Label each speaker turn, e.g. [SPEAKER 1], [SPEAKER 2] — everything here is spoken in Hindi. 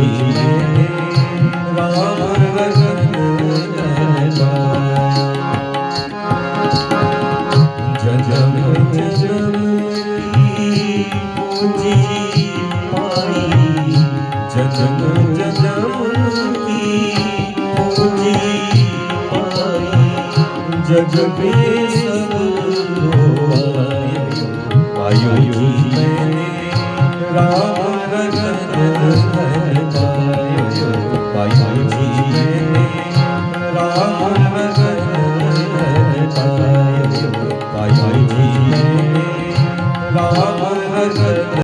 [SPEAKER 1] जी मैंने राम रतन जन्म जन्म की पूंजी पाई, जन्म जन्म की पूंजी पाई, जग में सब लोग आयो जी मैंने राम